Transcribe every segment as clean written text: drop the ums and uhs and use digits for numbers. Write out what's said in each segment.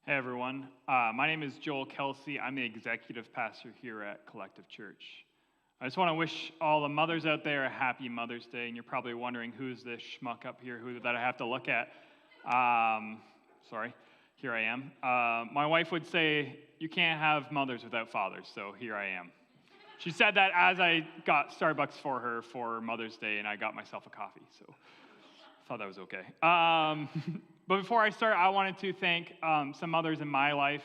Hey everyone, my name is Joel Kelsey. I'm the executive pastor here at Collective Church. I just want to wish all the mothers out there a happy Mother's Day, and you're probably wondering who's this schmuck up here that I have to look at. Sorry, here I am. My wife would say, you can't have mothers without fathers, so here I am. She said that as I got Starbucks for her for Mother's Day, and I got myself a coffee, so I thought that was okay. But before I start, I wanted to thank some mothers in my life.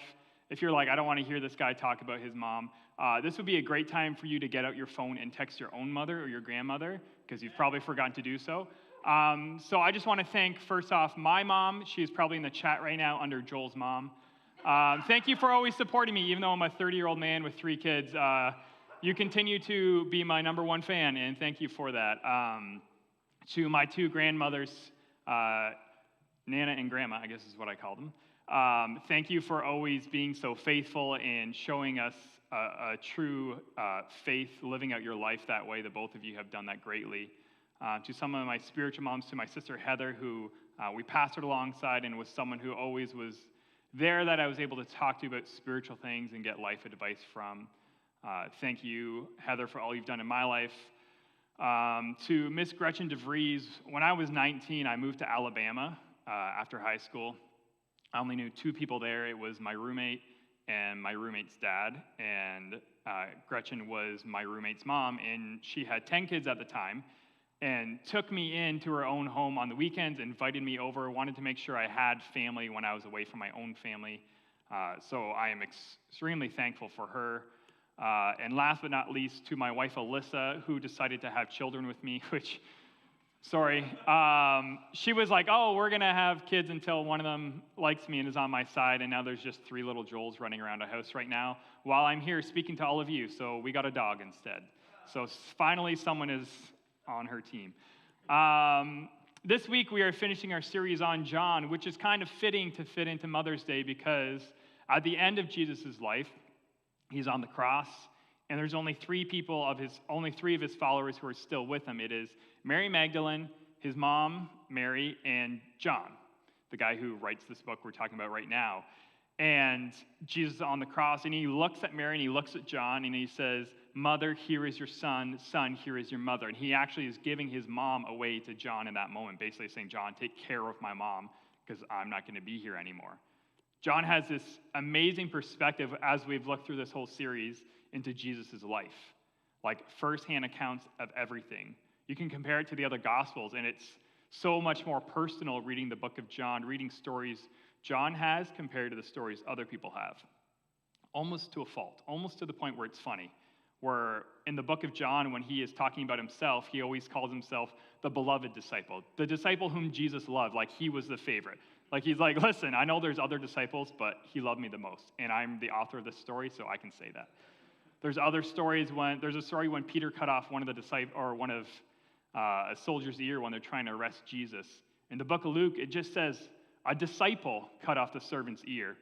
If you're like, I don't want to hear this guy talk about his mom, this would be a great time for you to get out your phone and text your own mother or your grandmother, because you've probably forgotten to do so. So I just want to thank, first off, my mom. She's probably in the chat right now under Joel's mom. Thank you for always supporting me, even though I'm a 30-year-old man with 3 kids. You continue to be my number one fan, and thank you for that. To my 2 grandmothers, Nana and Grandma, I guess is what I call them. Thank you for always being so faithful and showing us a true faith, living out your life that way. The both of you have done that greatly. To some of my spiritual moms, to my sister Heather, who we pastored alongside and was someone who always was there that I was able to talk to about spiritual things and get life advice from. Thank you, Heather, for all you've done in my life. To Miss Gretchen DeVries, when I was 19, I moved to Alabama after high school. I only knew 2 people there. It was my roommate and my roommate's dad, and Gretchen was my roommate's mom, and she had 10 kids at the time, and took me into her own home on the weekends, invited me over, wanted to make sure I had family when I was away from my own family. So I am extremely thankful for her. And last but not least, to my wife Alyssa, who decided to have children with me, which, sorry, she was like, oh, we're going to have kids until one of them likes me and is on my side, and now there's just 3 little Joels running around a house right now while I'm here speaking to all of you, so we got a dog instead. So finally someone is on her team. This week we are finishing our series on John, which is kind of fitting to fit into Mother's Day because at the end of Jesus' life, he's on the cross, and there's only 3 of his followers who are still with him. It is Mary Magdalene, his mom, Mary, and John, the guy who writes this book we're talking about right now. And Jesus is on the cross, and he looks at Mary, and he looks at John, and he says, Mother, here is your son. Son, here is your mother. And he actually is giving his mom away to John in that moment, basically saying, John, take care of my mom, because I'm not going to be here anymore. John has this amazing perspective as we've looked through this whole series into Jesus' life, like firsthand accounts of everything. You can compare it to the other Gospels, and it's so much more personal reading the book of John, reading stories John has compared to the stories other people have. Almost to a fault, almost to the point where it's funny, where in the book of John, when he is talking about himself, he always calls himself the beloved disciple, the disciple whom Jesus loved, like he was the favorite. Like he's like, listen, I know there's other disciples, but he loved me the most, and I'm the author of this story, so I can say that. There's other stories there's a story when Peter cut off one of a soldier's ear when they're trying to arrest Jesus. In the book of Luke, it just says a disciple cut off the servant's ear.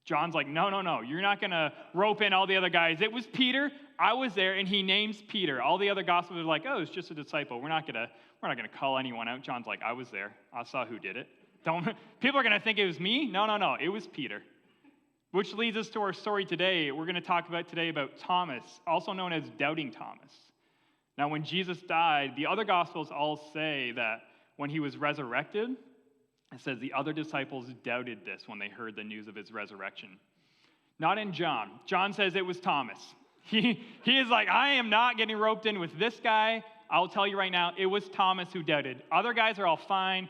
John's like, no, you're not going to rope in all the other guys. It was Peter. I was there, and he names Peter. All the other gospels are like, oh, it's just a disciple. We're not going to call anyone out. John's like, I was there. I saw who did it. People are going to think it was me. No, it was Peter. Which leads us to our story today. We're going to talk today about Thomas, also known as Doubting Thomas. Now, when Jesus died, the other Gospels all say that when he was resurrected, it says the other disciples doubted this when they heard the news of his resurrection. Not in John. John says it was Thomas. He is like, I am not getting roped in with this guy. I'll tell you right now, it was Thomas who doubted. Other guys are all fine.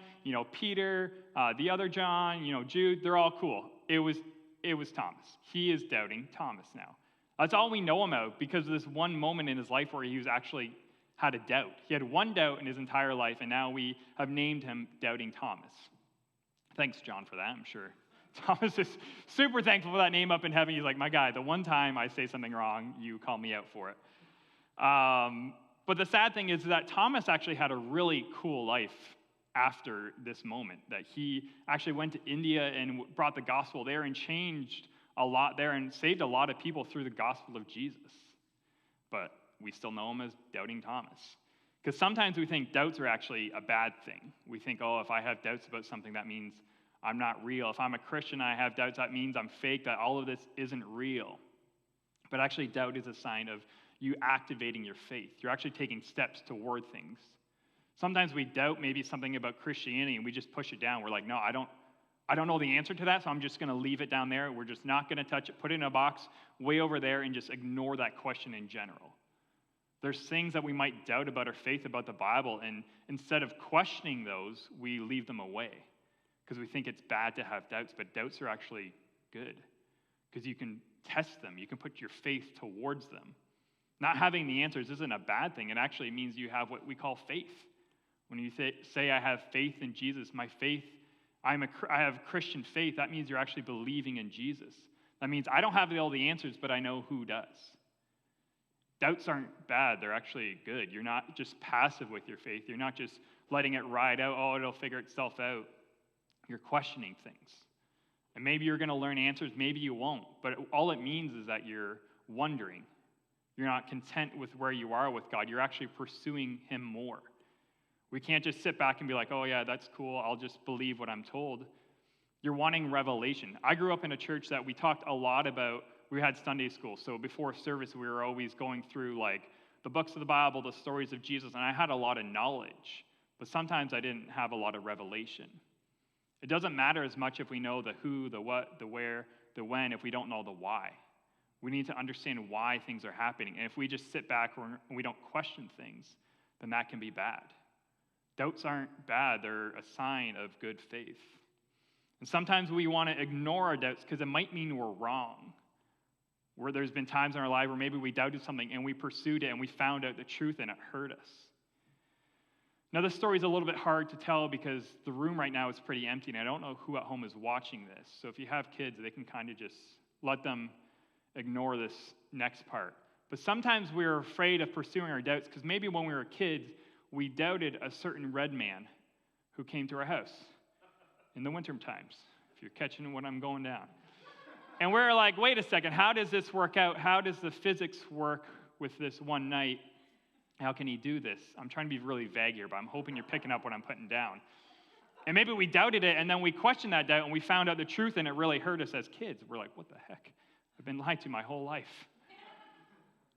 Peter, the other John, Jude, they're all cool. It was Thomas. He is doubting Thomas now. That's all we know him of because of this one moment in his life where he was actually had a doubt. He had one doubt in his entire life, and now we have named him Doubting Thomas. Thanks, John, for that. I'm sure Thomas is super thankful for that name up in heaven. He's like, my guy, the one time I say something wrong, you call me out for it. But the sad thing is that Thomas actually had a really cool life after this moment, that he actually went to India and brought the gospel there and changed a lot there and saved a lot of people through the gospel of Jesus. But we still know him as Doubting Thomas. Because sometimes we think doubts are actually a bad thing. We think, oh, if I have doubts about something, that means I'm not real. If I'm a Christian and I have doubts, that means I'm fake, that all of this isn't real. But actually, doubt is a sign of you activating your faith. You're actually taking steps toward things. Sometimes we doubt maybe something about Christianity and we just push it down. We're like, no, I don't know the answer to that, so I'm just going to leave it down there. We're just not going to touch it, put it in a box way over there, and just ignore that question in general. There's things that we might doubt about our faith, about the Bible, and instead of questioning those, we leave them away because we think it's bad to have doubts, but doubts are actually good because you can test them. You can put your faith towards them. Not having the answers isn't a bad thing. It actually means you have what we call faith. When you say, I have faith in Jesus, my faith, I have Christian faith, that means you're actually believing in Jesus. That means I don't have all the answers, but I know who does. Doubts aren't bad. They're actually good. You're not just passive with your faith. You're not just letting it ride out. Oh, it'll figure itself out. You're questioning things. And maybe you're going to learn answers. Maybe you won't. But all it means is that you're wondering. You're not content with where you are with God. You're actually pursuing him more. We can't just sit back and be like, oh, yeah, that's cool. I'll just believe what I'm told. You're wanting revelation. I grew up in a church that we talked a lot about. We had Sunday school. So before service, we were always going through like the books of the Bible, the stories of Jesus, and I had a lot of knowledge. But sometimes I didn't have a lot of revelation. It doesn't matter as much if we know the who, the what, the where, the when, if we don't know the why. We need to understand why things are happening. And if we just sit back and we don't question things, then that can be bad. Doubts aren't bad. They're a sign of good faith. And sometimes we want to ignore our doubts because it might mean we're wrong. Where there's been times in our life where maybe we doubted something and we pursued it and we found out the truth and it hurt us. Now, this story is a little bit hard to tell because the room right now is pretty empty and I don't know who at home is watching this. So if you have kids, they can kind of just let them ignore this next part. But sometimes we're afraid of pursuing our doubts because maybe when we were kids, we doubted a certain red man who came to our house in the winter times, if you're catching what I'm going down. And we're like, wait a second, how does this work out? How does the physics work with this one night? How can he do this? I'm trying to be really vague here, but I'm hoping you're picking up what I'm putting down. And maybe we doubted it, and then we questioned that doubt, and we found out the truth, and it really hurt us as kids. We're like, what the heck? I've been lied to my whole life.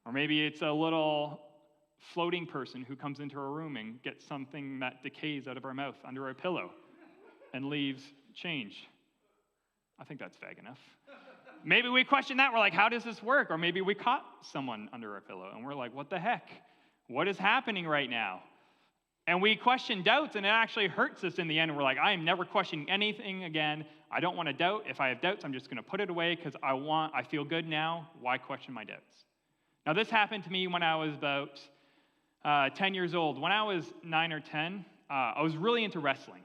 Or maybe it's a little floating person who comes into our room and gets something that decays out of our mouth under our pillow and leaves change. I think that's vague enough. Maybe we question that. We're like, how does this work? Or maybe we caught someone under our pillow and we're like, what the heck? What is happening right now? And we question doubts and it actually hurts us in the end. And we're like, I am never questioning anything again. I don't want to doubt. If I have doubts, I'm just going to put it away because I feel good now. Why question my doubts? Now, this happened to me when I was about 10 years old. When I was 9 or 10, I was really into wrestling.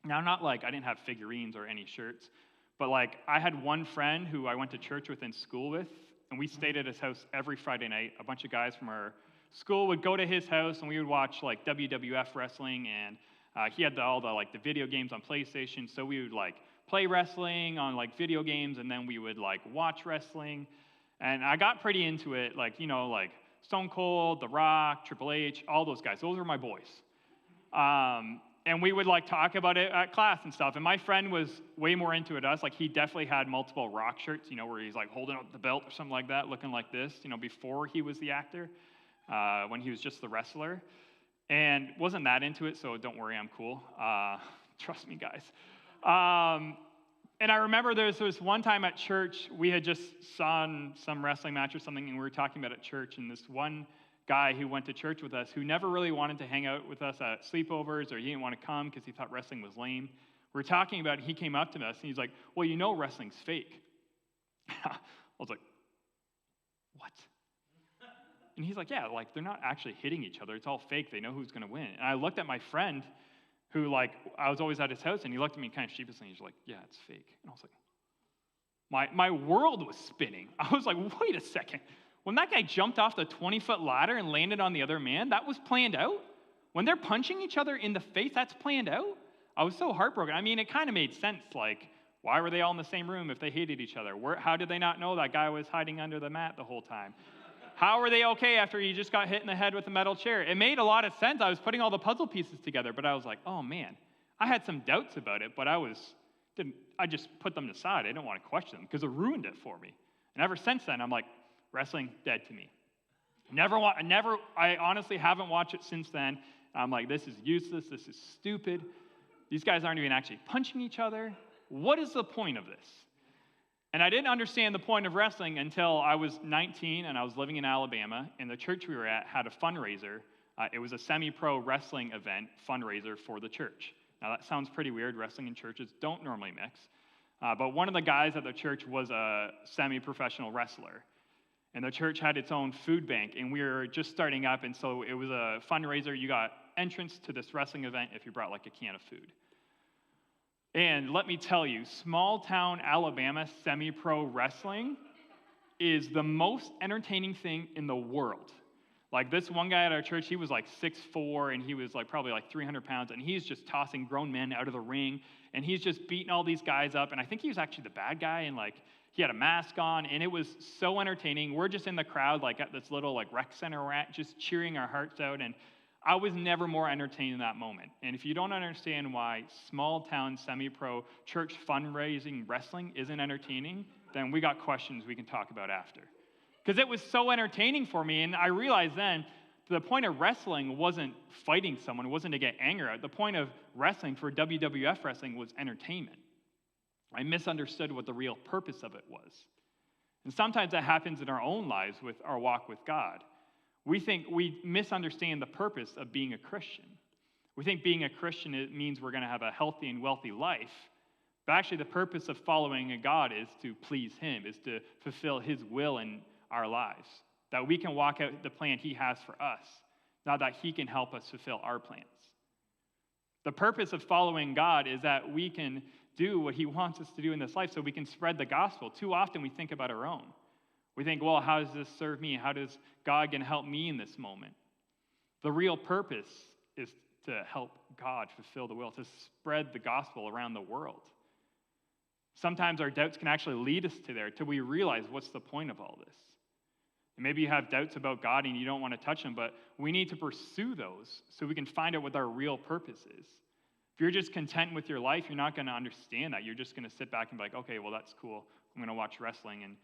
Now, not like I didn't have figurines or any shirts, but like I had one friend who I went to church with in school with, and we stayed at his house every Friday night. A bunch of guys from our school would go to his house, and we would watch like WWF wrestling, and he had all the video games on PlayStation, so we would like play wrestling on like video games, and then we would like watch wrestling, and I got pretty into it, like Stone Cold, The Rock, Triple H, all those guys. Those were my boys. And we would like talk about it at class and stuff. And my friend was way more into it than us. Like he definitely had multiple Rock shirts, where he's like holding up the belt or something like that, looking like this, before he was the actor, when he was just the wrestler. And wasn't that into it, so don't worry, I'm cool. Trust me, guys. And I remember there was one time at church, we had just saw some wrestling match or something, and we were talking about it at church, and this one guy who went to church with us, who never really wanted to hang out with us at sleepovers, or he didn't want to come because he thought wrestling was lame. We were talking about it, he came up to us, and he's like, well, wrestling's fake. I was like, what? And he's like, yeah, they're not actually hitting each other. It's all fake. They know who's going to win. And I looked at my friend, who, I was always at his house, and he looked at me kind of sheepishly, and he's like, yeah, it's fake. And I was like, my world was spinning. I was like, wait a second. When that guy jumped off the 20-foot ladder and landed on the other man, that was planned out? When they're punching each other in the face, that's planned out? I was so heartbroken. I mean, it kind of made sense. Why were they all in the same room if they hated each other? How did they not know that guy was hiding under the mat the whole time? How were they okay after he just got hit in the head with a metal chair? It made a lot of sense. I was putting all the puzzle pieces together, but I was like, oh, man. I had some doubts about it, but I was I just put them aside. I didn't want to question them because it ruined it for me. And ever since then, I'm like, wrestling, dead to me. I honestly haven't watched it since then. I'm like, this is useless. This is stupid. These guys aren't even actually punching each other. What is the point of this? And I didn't understand the point of wrestling until I was 19 and I was living in Alabama, and the church we were at had a fundraiser. It was a semi-pro wrestling event fundraiser for the church. Now, that sounds pretty weird. Wrestling and churches don't normally mix. But one of the guys at the church was a semi-professional wrestler. And the church had its own food bank, and we were just starting up, and so it was a fundraiser. You got entrance to this wrestling event if you brought like a can of food. And let me tell you, small-town Alabama semi-pro wrestling is the most entertaining thing in the world. Like this one guy at our church, he was like 6'4", and he was like probably like 300 pounds, and he's just tossing grown men out of the ring, and he's just beating all these guys up, and I think he was actually the bad guy, and like he had a mask on, and it was so entertaining. We're just in the crowd, like at this little like rec center we're at, just cheering our hearts out, and I was never more entertained in that moment. And if you don't understand why small-town semi-pro church fundraising wrestling isn't entertaining, then we got questions we can talk about after. Because it was so entertaining for me, and I realized then the point of wrestling wasn't fighting someone, it wasn't to get anger out. The point of wrestling for WWF wrestling was entertainment. I misunderstood what the real purpose of it was. And sometimes that happens in our own lives with our walk with God. We think we misunderstand the purpose of being a Christian. We think being a Christian means we're going to have a healthy and wealthy life. But actually the purpose of following a God is to please Him, is to fulfill His will in our lives. That we can walk out the plan He has for us, not that He can help us fulfill our plans. The purpose of following God is that we can do what He wants us to do in this life so we can spread the gospel. Too often we think about our own. We think, well, how does this serve me? How does God can help me in this moment? The real purpose is to help God fulfill the will, to spread the gospel around the world. Sometimes our doubts can actually lead us to there till we realize what's the point of all this. And maybe you have doubts about God and you don't want to touch Him, but we need to pursue those so we can find out what our real purpose is. If you're just content with your life, you're not going to understand that. You're just going to sit back and be like, okay, well, that's cool. I'm going to watch wrestling and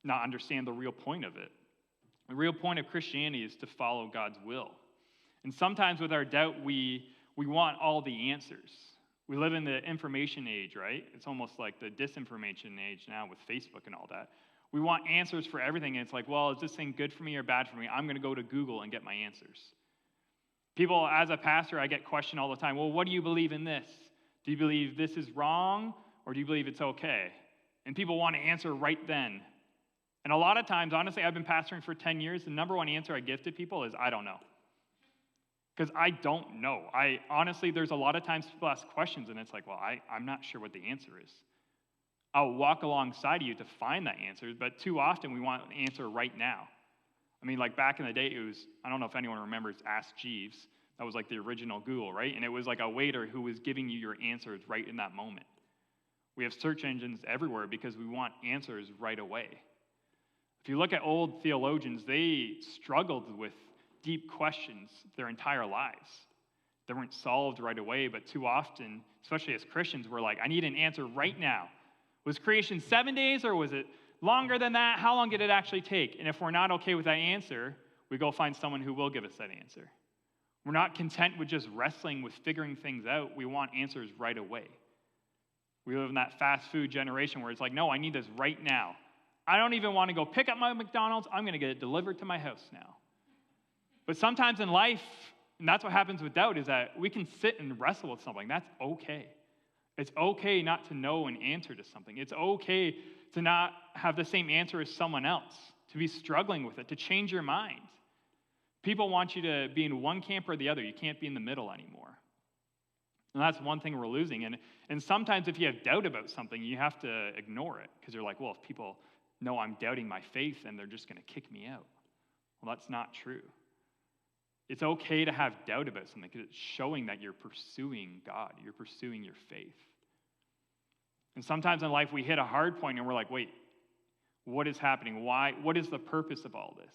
not understand the real point of it. The real point of Christianity is to follow God's will. And sometimes with our doubt, we want all the answers. We live in the information age, right? It's almost like the disinformation age now with Facebook and all that. We want answers for everything, and it's like, well, is this thing good for me or bad for me? I'm going to go to Google and get my answers. People, as a pastor, I get questioned all the time, well, what do you believe in this? Do you believe this is wrong, or do you believe it's okay? And people want to answer right then. And a lot of times, honestly, I've been pastoring for 10 years. The number one answer I give to people is, I don't know. Because I don't know. Honestly, there's a lot of times people ask questions, and it's like, well, I'm not sure what the answer is. I'll walk alongside you to find that answer, but too often we want an answer right now. I mean, like back in the day, it was, I don't know if anyone remembers Ask Jeeves. That was like the original Google, right? And it was like a waiter who was giving you your answers right in that moment. We have search engines everywhere because we want answers right away. If you look at old theologians, they struggled with deep questions their entire lives. They weren't solved right away, but too often, especially as Christians, we're like, I need an answer right now. Was creation 7 days or was it longer than that? How long did it actually take? And if we're not okay with that answer, we go find someone who will give us that answer. We're not content with just wrestling with figuring things out. We want answers right away. We live in that fast food generation where it's like, no, I need this right now. I don't even want to go pick up my McDonald's. I'm going to get it delivered to my house now. But sometimes in life, and that's what happens with doubt, is that we can sit and wrestle with something. That's okay. It's okay not to know an answer to something. It's okay to not have the same answer as someone else, to be struggling with it, to change your mind. People want you to be in one camp or the other. You can't be in the middle anymore. And that's one thing we're losing. And sometimes if you have doubt about something, you have to ignore it because you're like, well, if people know I'm doubting my faith, then they're just going to kick me out. Well, that's not true. It's okay to have doubt about something because it's showing that you're pursuing God. You're pursuing your faith. And sometimes in life we hit a hard point and we're like, wait, what is happening? Why? What is the purpose of all this?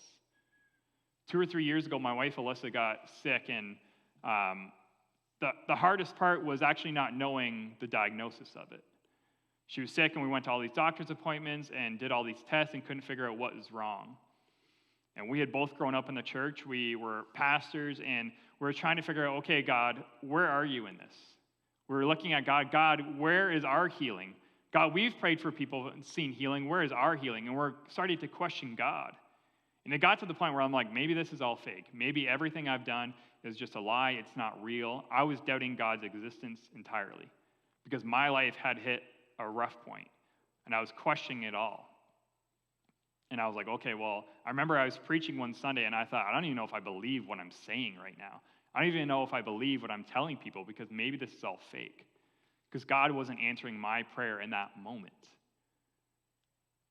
2 or 3 years ago, my wife Alyssa got sick, and the hardest part was actually not knowing the diagnosis of it. She was sick, and we went to all these doctor's appointments and did all these tests and couldn't figure out what was wrong. And we had both grown up in the church. We were pastors, and we were trying to figure out, okay, God, where are you in this? We were looking at God. God, where is our healing? God, we've prayed for people and seen healing. Where is our healing? And we're starting to question God. And it got to the point where I'm like, maybe this is all fake. Maybe everything I've done is just a lie. It's not real. I was doubting God's existence entirely because my life had hit a rough point, and I was questioning it all. And I was like, okay, well, I remember I was preaching one Sunday, and I thought, I don't even know if I believe what I'm saying right now. I don't even know if I believe what I'm telling people because maybe this is all fake. Because God wasn't answering my prayer in that moment.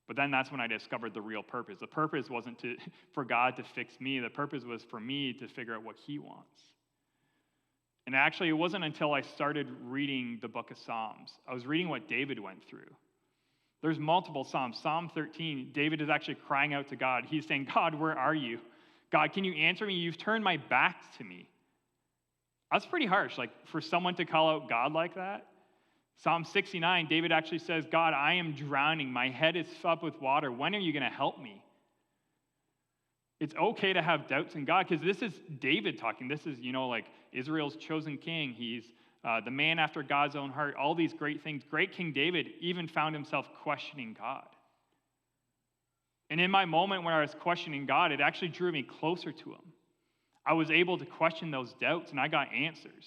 But then that's when I discovered the real purpose. The purpose wasn't for God to fix me. The purpose was for me to figure out what he wants. And actually, it wasn't until I started reading the book of Psalms. I was reading what David went through. There's multiple Psalms. Psalm 13, David is actually crying out to God. He's saying, God, where are you? God, can you answer me? You've turned my back to me. That's pretty harsh, like for someone to call out God like that. Psalm 69, David actually says, God, I am drowning. My head is up with water. When are you going to help me? It's okay to have doubts in God because this is David talking. This is, like Israel's chosen king. He's the man after God's own heart. All these great things. Great King David even found himself questioning God. And in my moment when I was questioning God, it actually drew me closer to him. I was able to question those doubts, and I got answers.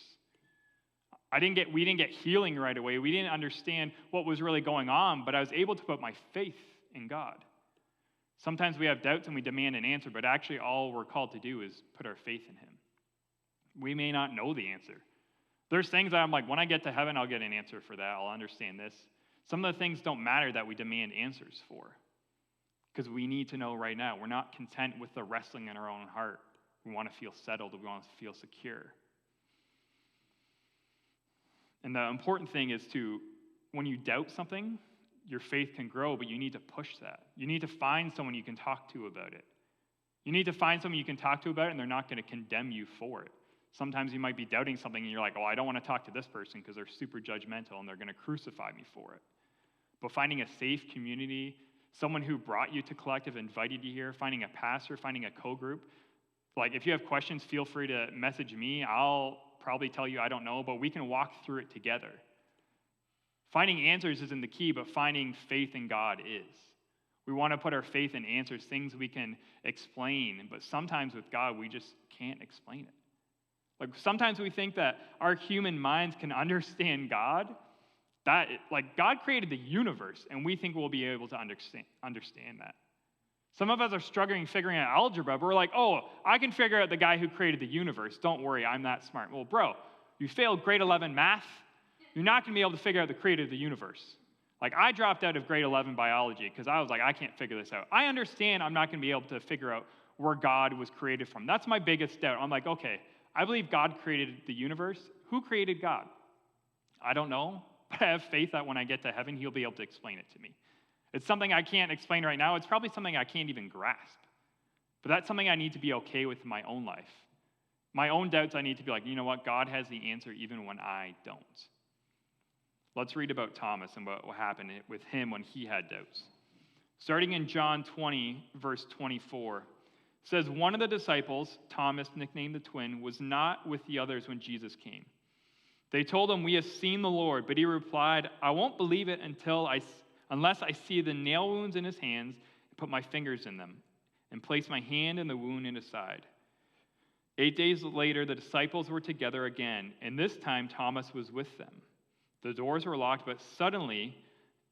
We didn't get healing right away. We didn't understand what was really going on, but I was able to put my faith in God. Sometimes we have doubts and we demand an answer, but actually all we're called to do is put our faith in him. We may not know the answer. There's things that I'm like, when I get to heaven, I'll get an answer for that. I'll understand this. Some of the things don't matter that we demand answers for because we need to know right now. We're not content with the wrestling in our own heart. We want to feel settled. We want to feel secure. And the important thing is when you doubt something, your faith can grow, but you need to push that. You need to find someone you can talk to about it. You need to find someone you can talk to about it, and they're not going to condemn you for it. Sometimes you might be doubting something, and you're like, oh, I don't want to talk to this person because they're super judgmental, and they're going to crucify me for it. But finding a safe community, someone who brought you to Collective, invited you here, finding a pastor, finding a co-group. Like, if you have questions, feel free to message me. I'll probably tell you I don't know, but we can walk through it together. Finding answers isn't the key, but finding faith in God is. We want to put our faith in answers, things we can explain, but sometimes with God, we just can't explain it. Like, sometimes we think that our human minds can understand God, God created the universe, and we think we'll be able to understand that. Some of us are struggling figuring out algebra, but we're like, oh, I can figure out the guy who created the universe. Don't worry, I'm that smart. Well, bro, you failed grade 11 math. You're not going to be able to figure out the creator of the universe. Like, I dropped out of grade 11 biology because I was like, I can't figure this out. I understand I'm not going to be able to figure out where God was created from. That's my biggest doubt. I'm like, okay, I believe God created the universe. Who created God? I don't know, but I have faith that when I get to heaven, he'll be able to explain it to me. It's something I can't explain right now. It's probably something I can't even grasp. But that's something I need to be okay with in my own life. My own doubts, I need to be like, you know what? God has the answer even when I don't. Let's read about Thomas and what happened with him when he had doubts. Starting in John 20, verse 24, it says, one of the disciples, Thomas, nicknamed the twin, was not with the others when Jesus came. They told him, we have seen the Lord, but he replied, I won't believe it unless I see the nail wounds in his hands and put my fingers in them and place my hand in the wound in his side. 8 days later, the disciples were together again, and this time Thomas was with them. The doors were locked, but suddenly,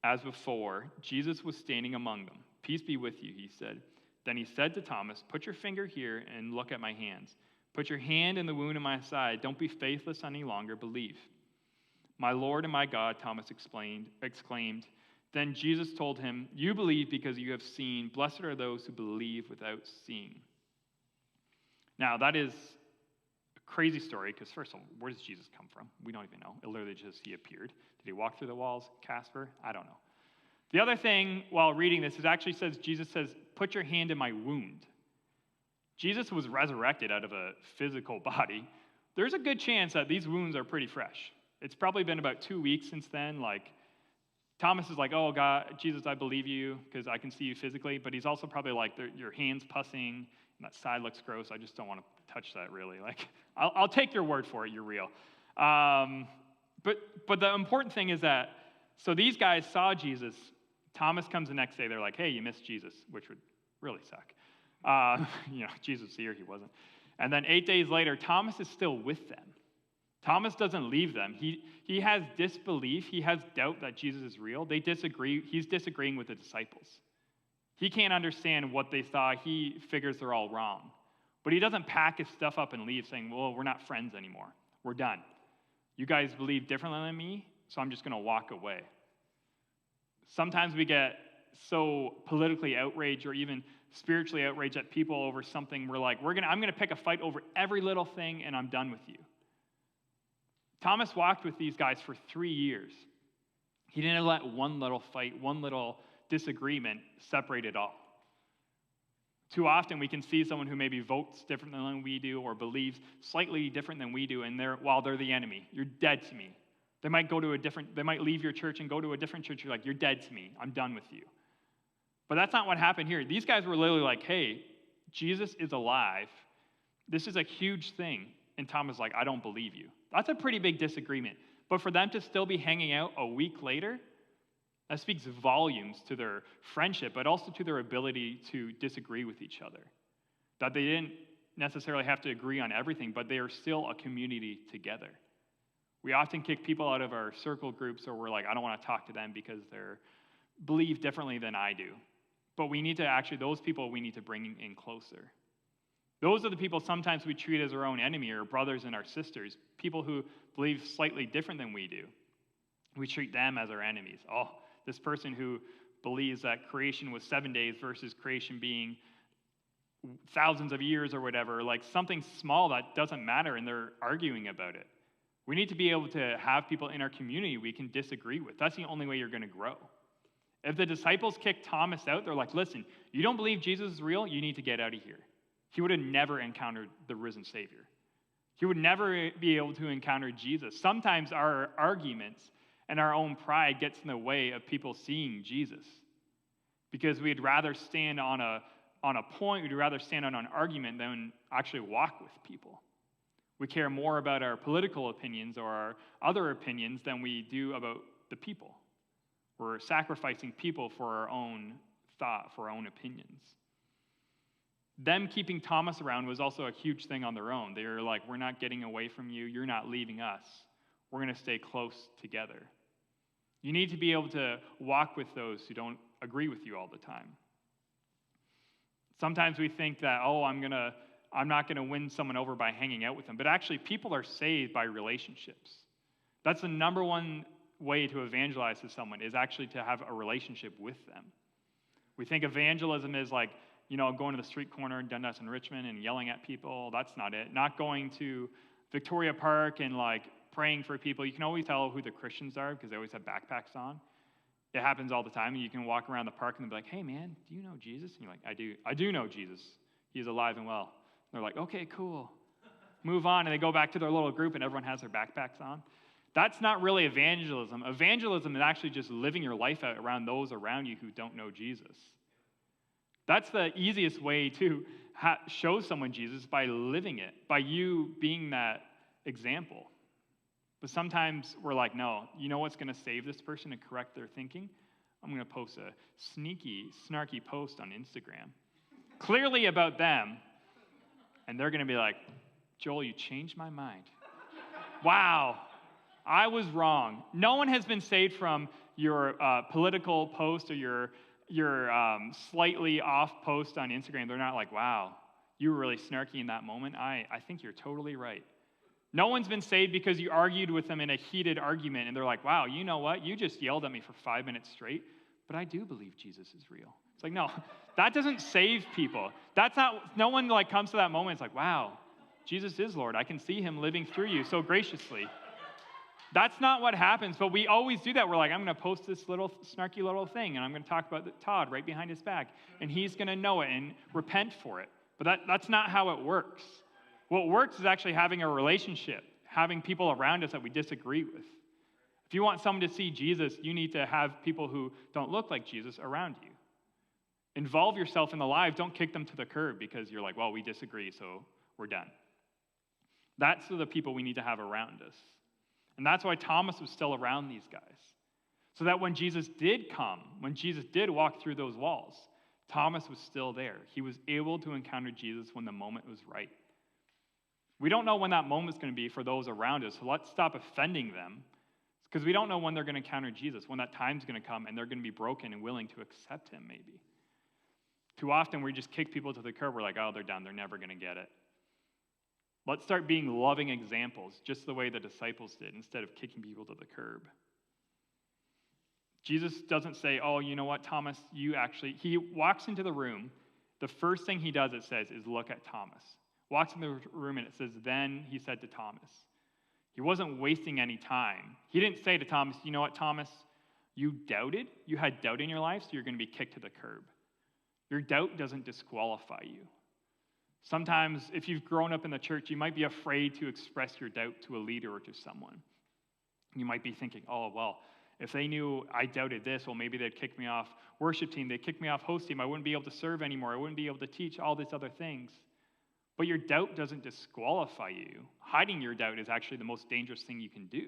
as before, Jesus was standing among them. Peace be with you, he said. Then he said to Thomas, put your finger here and look at my hands. Put your hand in the wound in my side. Don't be faithless any longer, believe. My Lord and my God, Thomas exclaimed. Then Jesus told him, you believe because you have seen. Blessed are those who believe without seeing. Now, that is a crazy story, because first of all, where does Jesus come from? We don't even know. It literally just, he appeared. Did he walk through the walls, Casper? I don't know. The other thing, while reading this, it actually says, Jesus says, put your hand in my wound. Jesus was resurrected out of a physical body. There's a good chance that these wounds are pretty fresh. It's probably been about 2 weeks since then. Like, Thomas is like, oh, God, Jesus, I believe you because I can see you physically. But he's also probably like, your hand's pussing, and that side looks gross. I just don't want to touch that, really. Like, I'll take your word for it. You're real. But the important thing is that, so these guys saw Jesus. Thomas comes the next day. They're like, hey, you missed Jesus, which would really suck. Jesus was here. He wasn't. And then 8 days later, Thomas is still with them. Thomas doesn't leave them. He has disbelief. He has doubt that Jesus is real. They disagree. He's disagreeing with the disciples. He can't understand what they saw. He figures they're all wrong. But he doesn't pack his stuff up and leave saying, well, we're not friends anymore. We're done. You guys believe differently than me, so I'm just going to walk away. Sometimes we get so politically outraged or even spiritually outraged at people over something. We're like, I'm going to pick a fight over every little thing, and I'm done with you. Thomas walked with these guys for 3 years. He didn't let one little fight, one little disagreement separate it all. Too often we can see someone who maybe votes differently than we do or believes slightly different than we do, and while they're the enemy. You're dead to me. They might leave your church and go to a different church. You're like, you're dead to me. I'm done with you. But that's not what happened here. These guys were literally like, hey, Jesus is alive. This is a huge thing. And Thomas is like, I don't believe you. That's a pretty big disagreement. But for them to still be hanging out a week later, that speaks volumes to their friendship, but also to their ability to disagree with each other. That they didn't necessarily have to agree on everything, but they are still a community together. We often kick people out of our circle groups, or we're like, I don't want to talk to them because they believe differently than I do. But we need to those people we need to bring in closer. Those are the people sometimes we treat as our own enemy, or brothers and our sisters, people who believe slightly different than we do. We treat them as our enemies. Oh, this person who believes that creation was 7 days versus creation being thousands of years or whatever, like something small that doesn't matter, and they're arguing about it. We need to be able to have people in our community we can disagree with. That's the only way you're going to grow. If the disciples kicked Thomas out, they're like, listen, you don't believe Jesus is real? You need to get out of here. He would have never encountered the risen Savior. He would never be able to encounter Jesus. Sometimes our arguments and our own pride gets in the way of people seeing Jesus, because we'd rather stand on a point, we'd rather stand on an argument than actually walk with people. We care more about our political opinions or our other opinions than we do about the people. We're sacrificing people for our own thought, for our own opinions. Them keeping Thomas around was also a huge thing on their own. They were like, we're not getting away from you. You're not leaving us. We're going to stay close together. You need to be able to walk with those who don't agree with you all the time. Sometimes we think that, I'm not going to win someone over by hanging out with them. But actually, people are saved by relationships. That's the number one way to evangelize to someone, is actually to have a relationship with them. We think evangelism is like, going to the street corner in Dundas and Richmond and yelling at people. That's not it. Not going to Victoria Park and praying for people. You can always tell who the Christians are because they always have backpacks on. It happens all the time. You can walk around the park and they'll be like, hey man, do you know Jesus? And you're like, I do know Jesus. He's alive and well. And they're like, okay, cool. Move on. And they go back to their little group and everyone has their backpacks on. That's not really evangelism. Evangelism is actually just living your life out around those around you who don't know Jesus. That's the easiest way to show someone Jesus, by living it, by you being that example. But sometimes we're like, no, you know what's going to save this person and correct their thinking? I'm going to post a sneaky, snarky post on Instagram, clearly about them, and they're going to be like, Joel, you changed my mind. Wow, I was wrong. No one has been saved from your political post or your slightly off post on Instagram. They're not like, wow, you were really snarky in that moment. I think you're totally right. No one's been saved because you argued with them in a heated argument and they're like, wow, you know what? You just yelled at me for 5 minutes straight, but I do believe Jesus is real. It's like, no, that doesn't save people. No one comes to that moment. It's like, wow, Jesus is Lord. I can see him living through you so graciously. That's not what happens, but we always do that. We're like, I'm going to post this little snarky little thing, and I'm going to talk about Todd right behind his back, and he's going to know it and repent for it. But that's not how it works. What works is actually having a relationship, having people around us that we disagree with. If you want someone to see Jesus, you need to have people who don't look like Jesus around you. Involve yourself in the lives. Don't kick them to the curb because you're like, well, we disagree, so we're done. That's the people we need to have around us. And that's why Thomas was still around these guys. So that when Jesus did come, when Jesus did walk through those walls, Thomas was still there. He was able to encounter Jesus when the moment was right. We don't know when that moment is going to be for those around us, so let's stop offending them, because we don't know when they're going to encounter Jesus, when that time's going to come and they're going to be broken and willing to accept him, maybe. Too often we just kick people to the curb. We're like, oh, they're done. They're never going to get it. Let's start being loving examples, just the way the disciples did, instead of kicking people to the curb. Jesus doesn't say, oh, you know what, Thomas, he walks into the room. The first thing he does, it says, is look at Thomas. Walks in the room and it says, then he said to Thomas. He wasn't wasting any time. He didn't say to Thomas, you know what, Thomas, you doubted? You had doubt in your life, so you're going to be kicked to the curb. Your doubt doesn't disqualify you. Sometimes, if you've grown up in the church, you might be afraid to express your doubt to a leader or to someone. You might be thinking, oh, well, if they knew I doubted this, well, maybe they'd kick me off worship team. They'd kick me off host team. I wouldn't be able to serve anymore. I wouldn't be able to teach all these other things. But your doubt doesn't disqualify you. Hiding your doubt is actually the most dangerous thing you can do.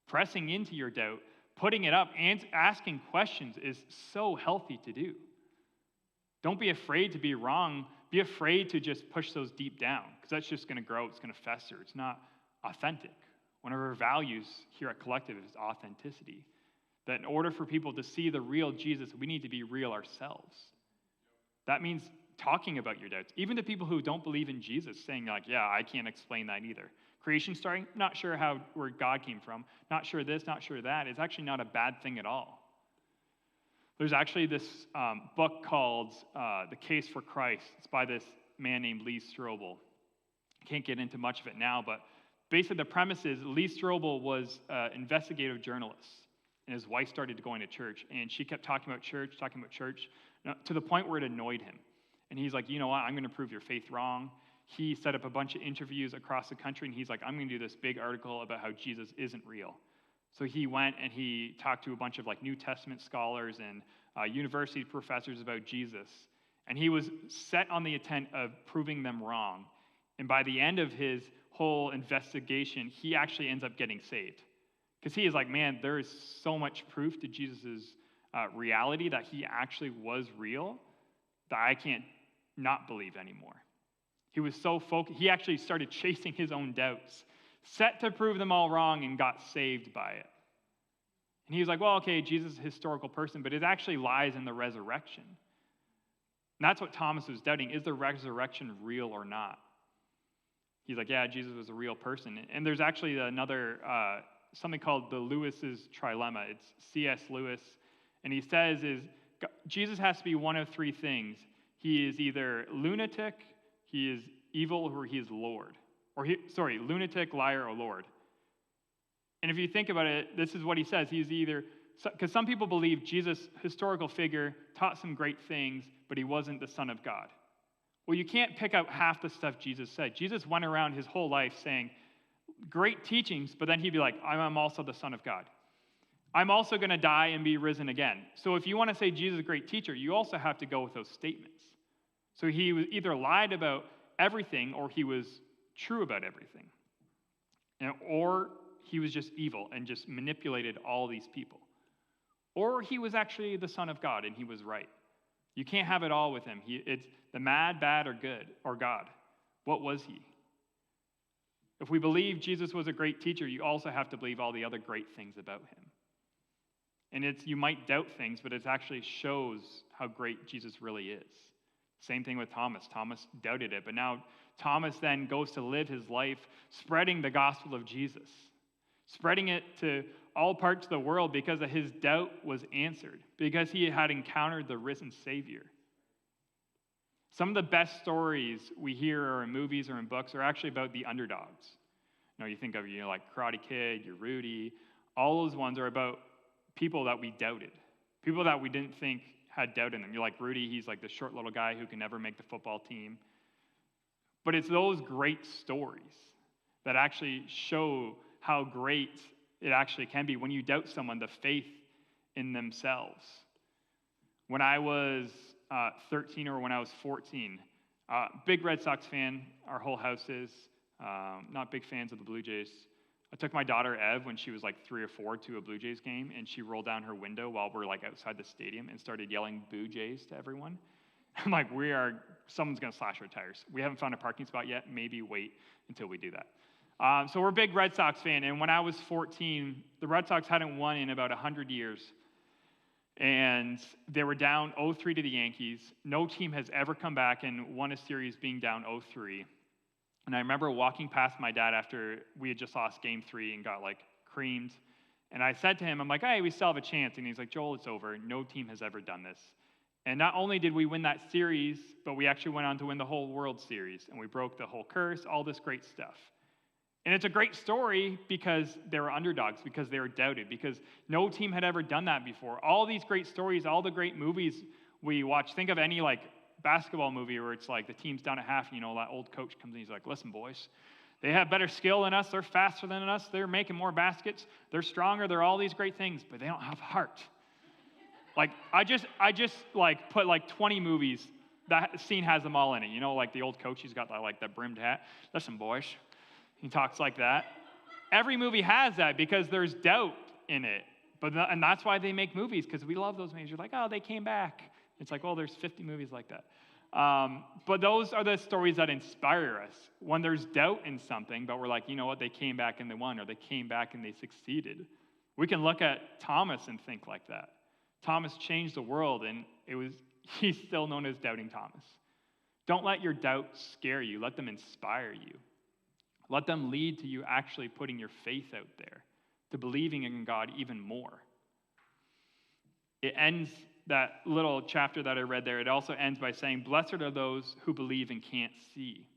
Pressing into your doubt, putting it up, and asking questions is so healthy to do. Don't be afraid to be wrong. Be afraid to just push those deep down, because that's just going to grow. It's going to fester. It's not authentic. One of our values here at Collective is authenticity. That in order for people to see the real Jesus, we need to be real ourselves. That means talking about your doubts, even to people who don't believe in Jesus, saying like, yeah, I can't explain that either. Creation story, not sure where God came from, not sure this, not sure that. It's actually not a bad thing at all. There's actually this book called The Case for Christ. It's by this man named Lee Strobel. I can't get into much of it now, but basically the premise is Lee Strobel was an investigative journalist, and his wife started going to church, and she kept talking about church, to the point where it annoyed him. And he's like, you know what, I'm going to prove your faith wrong. He set up a bunch of interviews across the country, and he's like, I'm going to do this big article about how Jesus isn't real. So he went and he talked to a bunch of like New Testament scholars and university professors about Jesus. And he was set on the intent of proving them wrong. And by the end of his whole investigation, he actually ends up getting saved. Because he is like, man, there is so much proof to Jesus' reality that he actually was real that I can't not believe anymore. He was so focused, he actually started chasing his own doubts, set to prove them all wrong, and got saved by it. And he was like, well, okay, Jesus is a historical person, but it actually lies in the resurrection. And that's what Thomas was doubting. Is the resurrection real or not? He's like, yeah, Jesus was a real person. And there's actually another, something called the Lewis's trilemma. It's C.S. Lewis. And he says Jesus has to be one of three things. He is either lunatic, he is evil, or he is Lord. Lunatic, liar, or Lord. And if you think about it, this is what he says. He's either, because some people believe Jesus, historical figure, taught some great things, but he wasn't the Son of God. Well, you can't pick out half the stuff Jesus said. Jesus went around his whole life saying great teachings, but then he'd be like, I'm also the Son of God. I'm also going to die and be risen again. So if you want to say Jesus is a great teacher, you also have to go with those statements. So he was either lied about everything or he was true about everything. Or he was just evil and just manipulated all these people. Or he was actually the Son of God and he was right. You can't have it all with him. It's the mad, bad, or good, or God. What was he? If we believe Jesus was a great teacher, you also have to believe all the other great things about him. And you might doubt things, but it actually shows how great Jesus really is. Same thing with Thomas. Thomas doubted it, but now Thomas then goes to live his life spreading the gospel of Jesus, spreading it to all parts of the world because his doubt was answered, because he had encountered the risen Savior. Some of the best stories we hear or in movies or in books are actually about the underdogs. You think of, like Karate Kid, your Rudy, all those ones are about people that we doubted, people that we didn't think had doubt in them. You're like Rudy, he's like the short little guy who can never make the football team. But it's those great stories that actually show how great it actually can be when you doubt someone, the faith in themselves. When I was 13 or when I was 14, big Red Sox fan, our whole house is, not big fans of the Blue Jays. I took my daughter Ev when she was like 3 or 4 to a Blue Jays game, and she rolled down her window while we're like outside the stadium and started yelling Blue Jays to everyone. I'm like, someone's gonna slash our tires. We haven't found a parking spot yet, maybe wait until we do that. So we're a big Red Sox fan, and when I was 14, the Red Sox hadn't won in about 100 years. And they were down 0-3 to the Yankees. No team has ever come back and won a series being down 0-3. And I remember walking past my dad after we had just lost game 3 and got like creamed. And I said to him, I'm like, hey, we still have a chance. And he's like, Joel, it's over. No team has ever done this. And not only did we win that series, but we actually went on to win the whole World Series. And we broke the whole curse, all this great stuff. And it's a great story because they were underdogs, because they were doubted, because no team had ever done that before. All these great stories, all the great movies we watch. Think of any like basketball movie where it's like the team's down at half, and that old coach comes in, he's like, listen, boys, they have better skill than us, they're faster than us, they're making more baskets, they're stronger, they're all these great things, but they don't have heart. Like, I just like put like 20 movies, that scene has them all in it. Like the old coach, he's got that brimmed hat. Listen, boys, he talks like that. Every movie has that because there's doubt in it. And that's why they make movies, because we love those movies. You're like, oh, they came back. It's like, there's 50 movies like that. But those are the stories that inspire us. When there's doubt in something, but we're like, you know what, they came back and they won, or they came back and they succeeded. We can look at Thomas and think like that. Thomas changed the world, and he's still known as Doubting Thomas. Don't let your doubts scare you. Let them inspire you. Let them lead to you actually putting your faith out there, to believing in God even more. It ends, that little chapter that I read there, it also ends by saying, blessed are those who believe and can't see.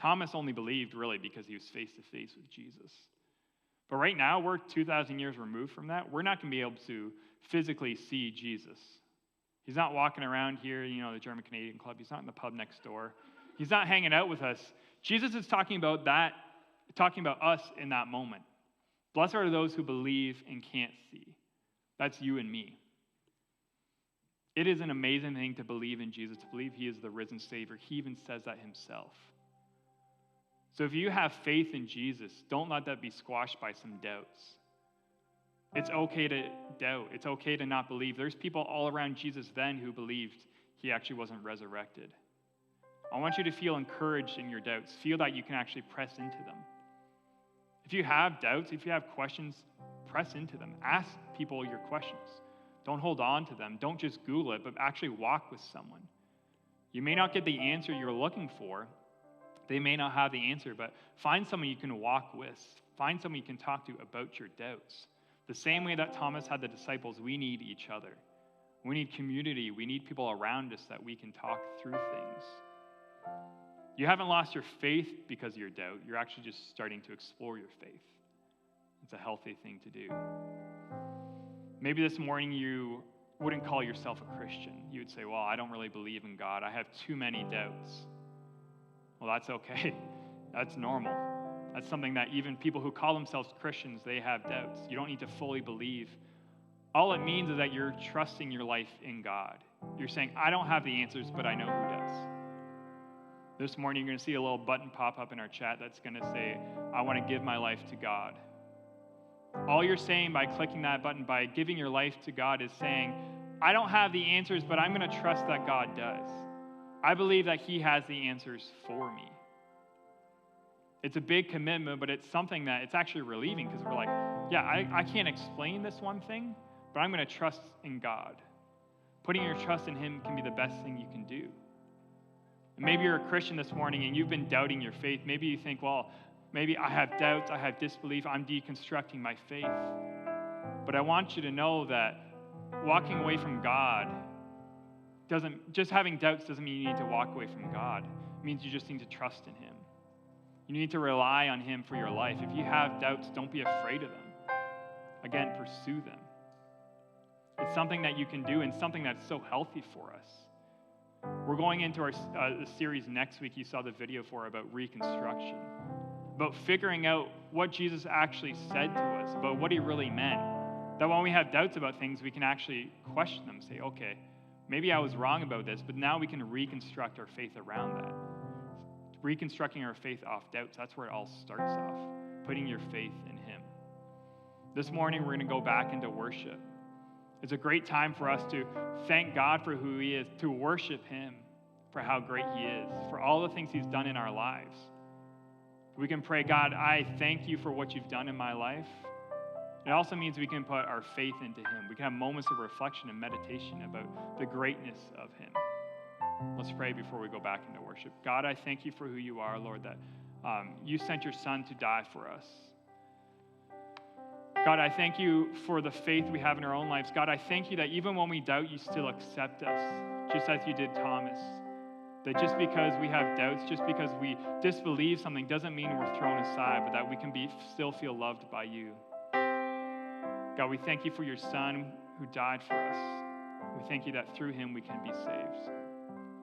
Thomas only believed really because he was face to face with Jesus. But right now, we're 2,000 years removed from that. We're not going to be able to physically see Jesus. He's not walking around here, the German Canadian Club. He's not in the pub next door. He's not hanging out with us. Jesus is talking about us in that moment. Blessed are those who believe and can't see. That's you and me. It is an amazing thing to believe in Jesus, to believe he is the risen Savior. He even says that himself. So if you have faith in Jesus, don't let that be squashed by some doubts. It's okay to doubt. It's okay to not believe. There's people all around Jesus then who believed he actually wasn't resurrected. I want you to feel encouraged in your doubts. Feel that you can actually press into them. If you have doubts, if you have questions, press into them. Ask people your questions. Don't hold on to them. Don't just Google it, but actually walk with someone. You may not get the answer you're looking for. They may not have the answer, but find someone you can walk with. Find someone you can talk to about your doubts. The same way that Thomas had the disciples, we need each other. We need community. We need people around us that we can talk through things. You haven't lost your faith because of your doubt. You're actually just starting to explore your faith. It's a healthy thing to do. Maybe this morning you wouldn't call yourself a Christian. You would say, well, I don't really believe in God. I have too many doubts. Well, that's okay. That's normal. That's something that even people who call themselves Christians, they have doubts. You don't need to fully believe. All it means is that you're trusting your life in God. You're saying, I don't have the answers, but I know who does. This morning, you're going to see a little button pop up in our chat that's going to say, I want to give my life to God. All you're saying by clicking that button, by giving your life to God, is saying, I don't have the answers, but I'm going to trust that God does. I believe that he has the answers for me. It's a big commitment, but it's something that it's actually relieving because we're like, yeah, I can't explain this one thing, but I'm going to trust in God. Putting your trust in him can be the best thing you can do. And maybe you're a Christian this morning and you've been doubting your faith. Maybe you think, well, maybe I have doubts, I have disbelief, I'm deconstructing my faith. But I want you to know that walking away from God just having doubts doesn't mean you need to walk away from God. It means you just need to trust in him. You need to rely on him for your life. If you have doubts, don't be afraid of them. Again, pursue them. It's something that you can do and something that's so healthy for us. We're going into our series next week. You saw the video for about reconstruction, about figuring out what Jesus actually said to us, about what he really meant. That when we have doubts about things, we can actually question them, say, okay, maybe I was wrong about this, but now we can reconstruct our faith around that. Reconstructing our faith off doubts, that's where it all starts off, putting your faith in him. This morning, we're going to go back into worship. It's a great time for us to thank God for who he is, to worship him for how great he is, for all the things he's done in our lives. We can pray, God, I thank you for what you've done in my life. It also means we can put our faith into him. We can have moments of reflection and meditation about the greatness of him. Let's pray before we go back into worship. God, I thank you for who you are, Lord, that you sent your son to die for us. God, I thank you for the faith we have in our own lives. God, I thank you that even when we doubt, you still accept us, just as you did Thomas. That just because we have doubts, just because we disbelieve something, doesn't mean we're thrown aside, but that we can still feel loved by you. God, we thank you for your son who died for us. We thank you that through him we can be saved.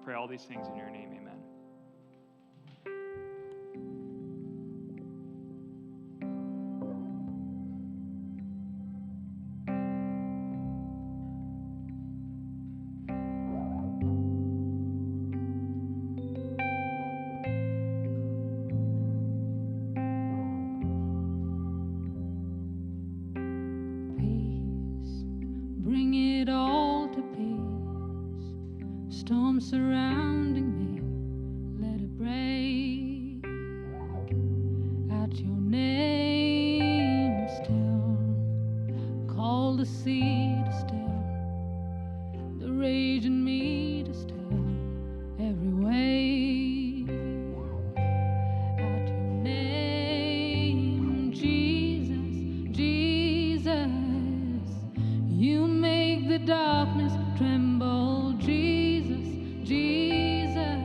Pray all these things in your name, amen. Bring it all to peace. Storm surrounding me, let it break. At your name still, call the sea to still, the rage in me to still, every wave. At your name, Jesus, Jesus, you make the darkness tremble, Jesus, Jesus.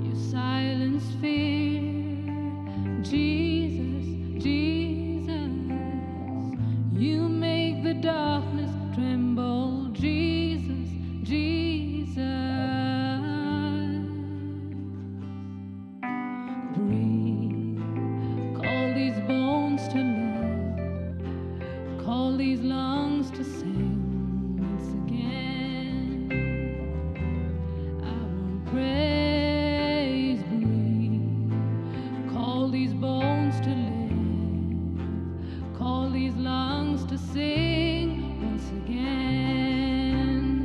You silence fear, Jesus, Jesus. You make the darkness tremble, Jesus, Jesus. Breathe, call these bones to live, call these lungs to sing. Praise, breathe. Call these bones to live. Call these lungs to sing once again.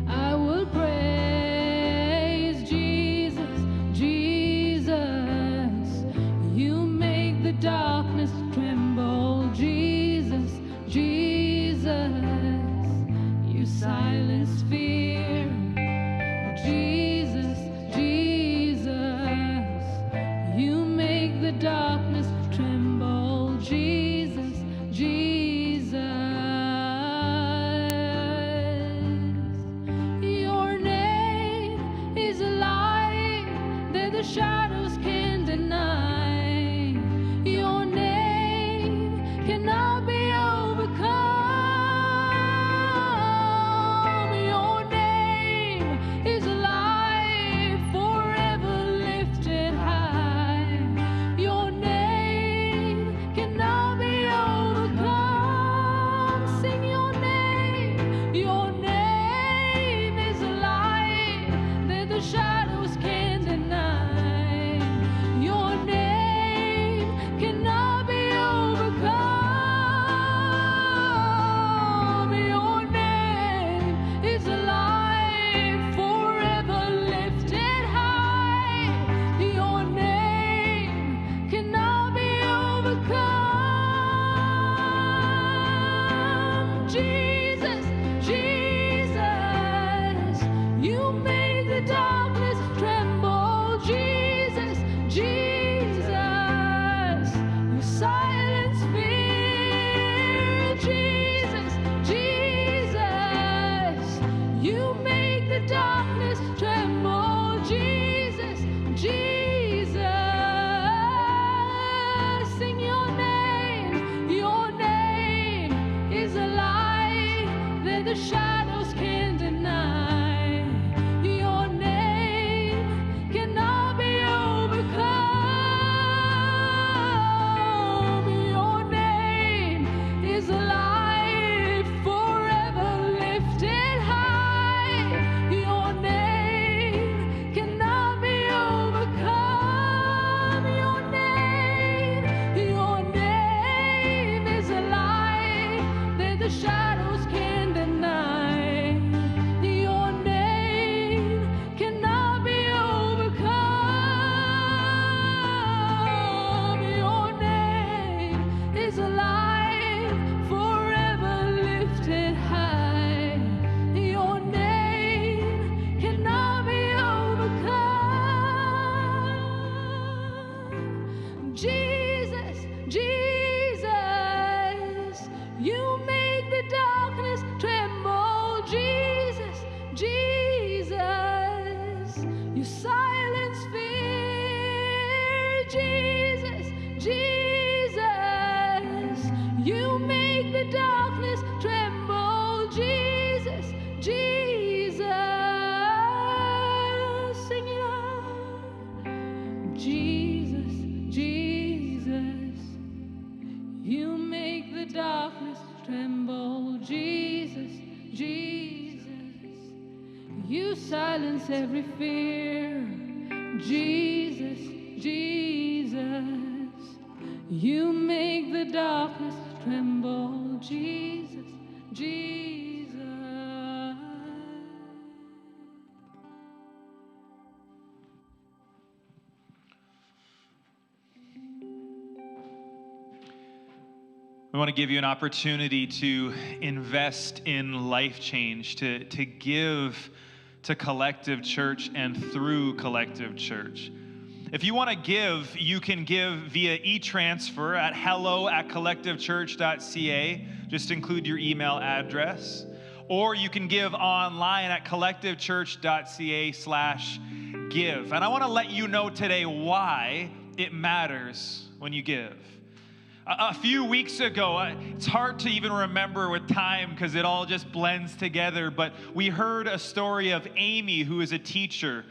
I will praise Jesus, Jesus. You make the darkness tremble, Jesus, Jesus. You silence fear. Jesus, Jesus, you make the darkness tremble, Jesus, Jesus. Your name is a light that the shadows can't deny. Your name cannot be overcome. The shadows can't deny. Your name cannot be overcome. Jesus, Jesus. You silence every fear. Jesus, Jesus. You make the darkness tremble. Jesus, Jesus. We want to give you an opportunity to invest in life change, to give to Collective Church and through Collective Church. If you want to give, you can give via e-transfer at hello@collectivechurch.ca. Just include your email address. Or you can give online at collectivechurch.ca/give. And I want to let you know today why it matters when you give. A few weeks ago, it's hard to even remember with time because it all just blends together, but we heard a story of Amy, who is a teacher,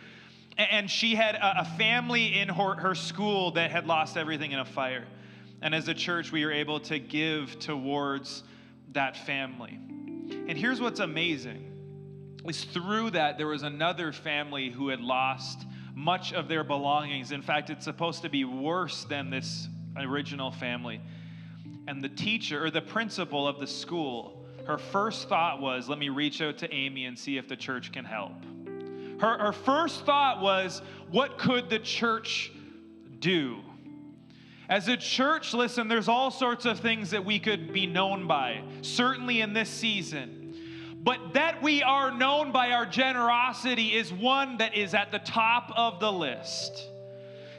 and she had a family in her school that had lost everything in a fire. And as a church, we were able to give towards that family. And here's what's amazing, is through that, there was another family who had lost much of their belongings. In fact, it's supposed to be worse than this original family. And the teacher, or the principal of the school, her first thought was, let me reach out to Amy and see if the church can help. Her first thought was, what could the church do? As a church, listen, there's all sorts of things that we could be known by, certainly in this season. But that we are known by our generosity is one that is at the top of the list.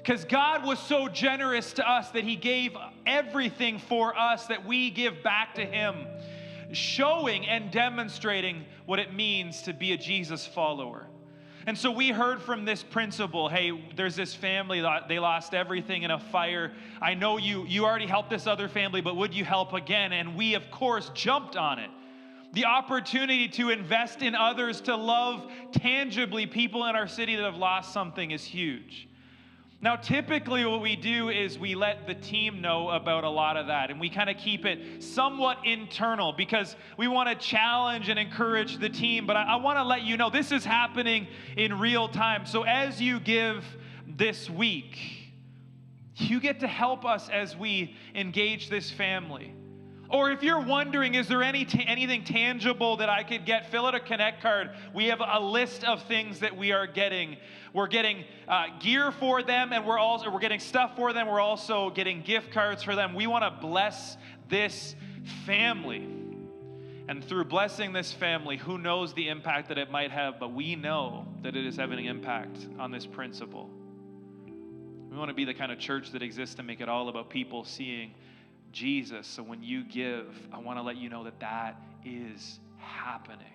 Because God was so generous to us that He gave everything for us that we give back to Him, showing and demonstrating what it means to be a Jesus follower. And so we heard from this principal, hey, there's this family, they lost everything in a fire. I know you already helped this other family, but would you help again? And we, of course, jumped on it. The opportunity to invest in others, to love tangibly people in our city that have lost something is huge. Now, typically what we do is we let the team know about a lot of that, and we kind of keep it somewhat internal because we want to challenge and encourage the team. But I want to let you know this is happening in real time. So as you give this week, you get to help us as we engage this family. Or if you're wondering, is there anything tangible that I could get, fill out a Connect card. We have a list of things that we are getting. We're getting gear for them, and we're getting stuff for them. We're also getting gift cards for them. We want to bless this family. And through blessing this family, who knows the impact that it might have, but we know that it is having an impact on this principle. We want to be the kind of church that exists to make it all about people seeing Jesus. So when you give, I want to let you know that that is happening.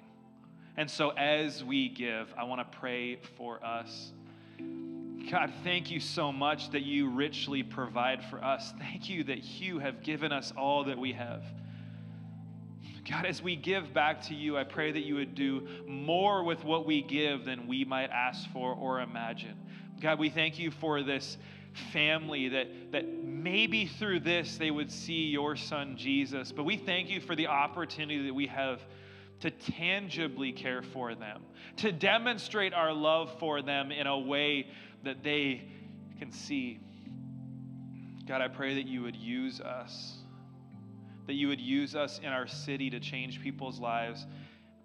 And so as we give, I want to pray for us. God, thank you so much that you richly provide for us. Thank you that you have given us all that we have. God, as we give back to you, I pray that you would do more with what we give than we might ask for or imagine. God, we thank you for this family that maybe through this they would see your son Jesus. But we thank you for the opportunity that we have to tangibly care for them, to demonstrate our love for them in a way that they can see. God, I pray that you would use us, that you would use us in our city to change people's lives,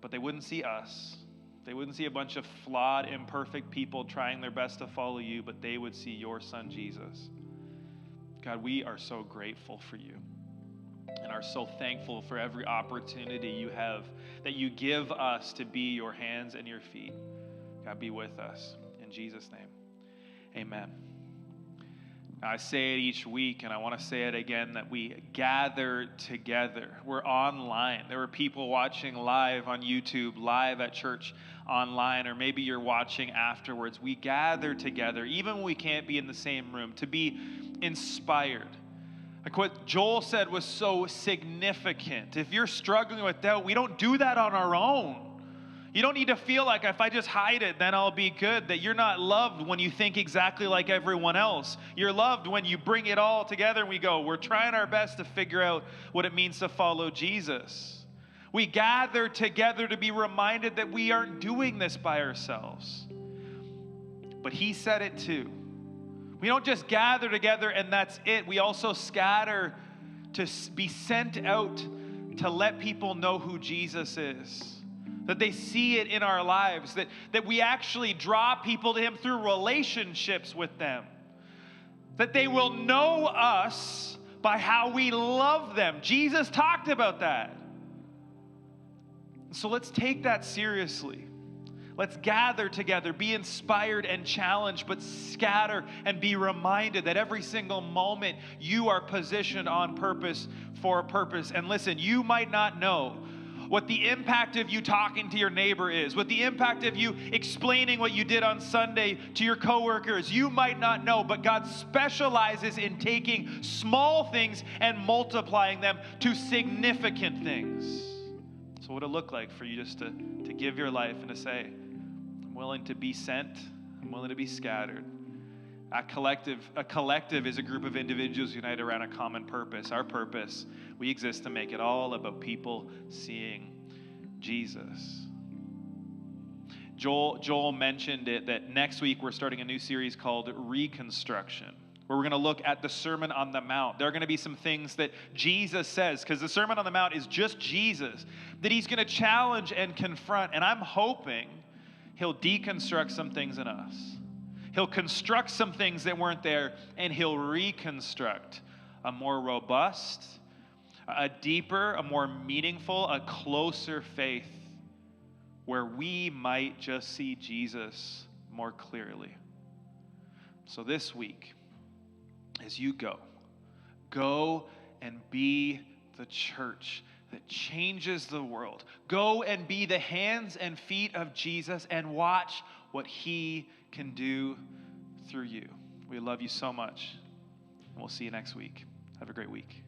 but they wouldn't see us. They wouldn't see a bunch of flawed, imperfect people trying their best to follow you, but they would see your son, Jesus. God, we are so grateful for you and are so thankful for every opportunity you have, that you give us to be your hands and your feet. God, be with us. In Jesus' name, amen. I say it each week, and I want to say it again, that we gather together. We're online. There were people watching live on YouTube, live at church online, or maybe you're watching afterwards. We gather together, even when we can't be in the same room, to be inspired. Like what Joel said was so significant. If you're struggling with doubt, we don't do that on our own. You don't need to feel like if I just hide it, then I'll be good. That you're not loved when you think exactly like everyone else. You're loved when you bring it all together and we go, we're trying our best to figure out what it means to follow Jesus. We gather together to be reminded that we aren't doing this by ourselves. But he said it too. We don't just gather together and that's it. We also scatter to be sent out to let people know who Jesus is. That they see it in our lives. That we actually draw people to him through relationships with them. That they will know us by how we love them. Jesus talked about that. So let's take that seriously. Let's gather together, be inspired and challenged, but scatter and be reminded that every single moment you are positioned on purpose for a purpose. And listen, you might not know what the impact of you talking to your neighbor is, what the impact of you explaining what you did on Sunday to your coworkers. You might not know, but God specializes in taking small things and multiplying them to significant things. So what would it look like for you just to give your life and to say, I'm willing to be sent, I'm willing to be scattered. A collective is a group of individuals united around a common purpose. Our purpose, we exist to make it all about people seeing Jesus. Joel mentioned it that next week we're starting a new series called Reconstruction, where we're going to look at the Sermon on the Mount. There are going to be some things that Jesus says, because the Sermon on the Mount is just Jesus, that he's going to challenge and confront. And I'm hoping he'll deconstruct some things in us. He'll construct some things that weren't there, and he'll reconstruct a more robust, a deeper, a more meaningful, a closer faith where we might just see Jesus more clearly. So this week, as you go and be the church that changes the world. Go and be the hands and feet of Jesus and watch what he can do through you. We love you so much. And we'll see you next week. Have a great week.